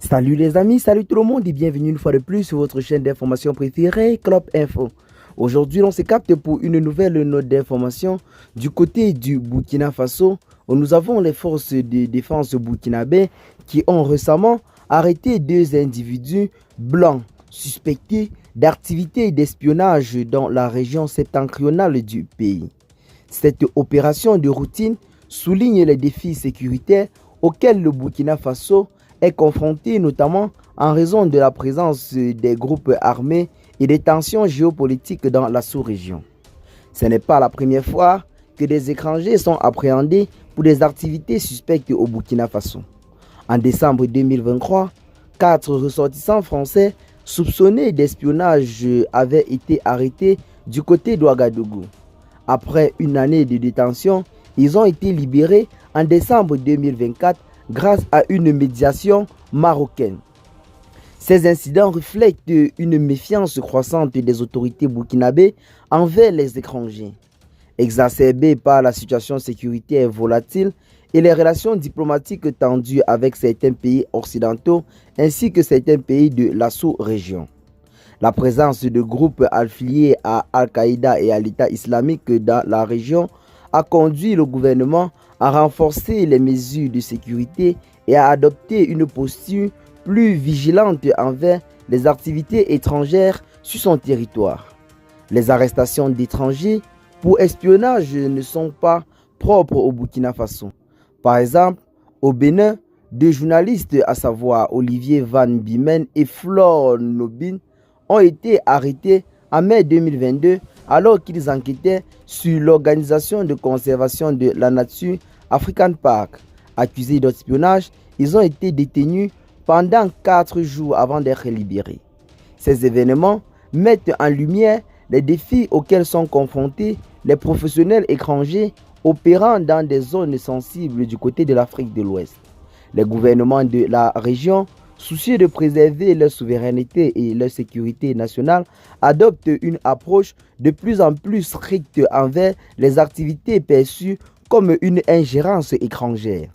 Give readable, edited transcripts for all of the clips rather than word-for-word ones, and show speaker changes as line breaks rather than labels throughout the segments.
Salut les amis, salut tout le monde et bienvenue une fois de plus sur votre chaîne d'information préférée, Club Info. Aujourd'hui, on se capte pour une nouvelle note d'information du côté du Burkina Faso, où nous avons les forces de défense burkinabées qui ont récemment arrêté deux individus blancs suspectés d'activités d'espionnage dans la région septentrionale du pays. Cette opération de routine souligne les défis sécuritaires auxquels le Burkina Faso est confronté, notamment en raison de la présence des groupes armés et des tensions géopolitiques dans la sous-région. Ce n'est pas la première fois que des étrangers sont appréhendés pour des activités suspectes au Burkina Faso. En décembre 2023, 4 ressortissants français soupçonnés d'espionnage avaient été arrêtés du côté d'Ouagadougou. Après une année de détention, ils ont été libérés en décembre 2024 grâce à une médiation marocaine. Ces incidents reflètent une méfiance croissante des autorités burkinabées envers les étrangers, exacerbée par la situation sécuritaire volatile et les relations diplomatiques tendues avec certains pays occidentaux ainsi que certains pays de la sous-région. La présence de groupes affiliés à Al-Qaïda et à l'État islamique dans la région a conduit le gouvernement à renforcer les mesures de sécurité et à adopter une posture plus vigilante envers les activités étrangères sur son territoire. Les arrestations d'étrangers pour espionnage ne sont pas propres au Burkina Faso. Par exemple, au Bénin, deux journalistes, à savoir Olivier Van Bimen et Flore Nobin, ont été arrêtés en mai 2022 alors qu'ils enquêtaient sur l'organisation de conservation de la nature African Park. Accusés d'espionnage, ils ont été détenus pendant 4 jours avant d'être libérés. Ces événements mettent en lumière les défis auxquels sont confrontés les professionnels étrangers opérant dans des zones sensibles du côté de l'Afrique de l'Ouest. Les gouvernements de la région, soucieux de préserver leur souveraineté et leur sécurité nationale, adoptent une approche de plus en plus stricte envers les activités perçues comme une ingérence étrangère.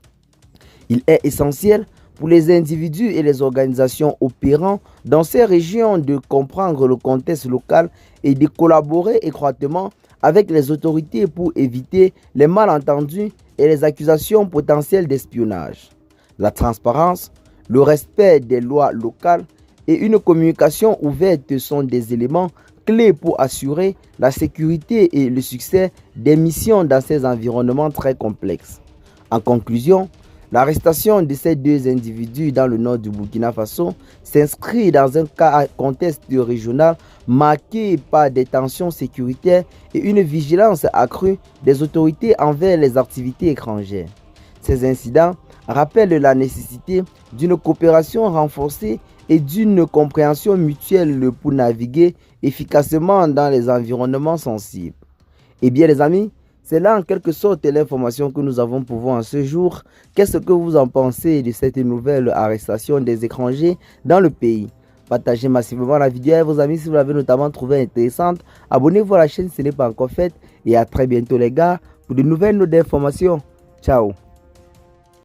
Il est essentiel pour les individus et les organisations opérant dans ces régions de comprendre le contexte local et de collaborer étroitement avec les autorités pour éviter les malentendus et les accusations potentielles d'espionnage. La transparence, le respect des lois locales et une communication ouverte sont des éléments clés pour assurer la sécurité et le succès des missions dans ces environnements très complexes. En conclusion, l'arrestation de ces deux individus dans le nord du Burkina Faso s'inscrit dans un contexte régional marqué par des tensions sécuritaires et une vigilance accrue des autorités envers les activités étrangères. Ces incidents rappellent la nécessité d'une coopération renforcée et d'une compréhension mutuelle pour naviguer efficacement dans les environnements sensibles. Eh bien les amis, c'est là en quelque sorte l'information que nous avons pour vous en ce jour. Qu'est-ce que vous en pensez de cette nouvelle arrestation des étrangers dans le pays? Partagez massivement la vidéo avec vos amis si vous l'avez notamment trouvée intéressante. Abonnez-vous à la chaîne si ce n'est pas encore fait. Et à très bientôt les gars pour de nouvelles notes d'informations. Ciao.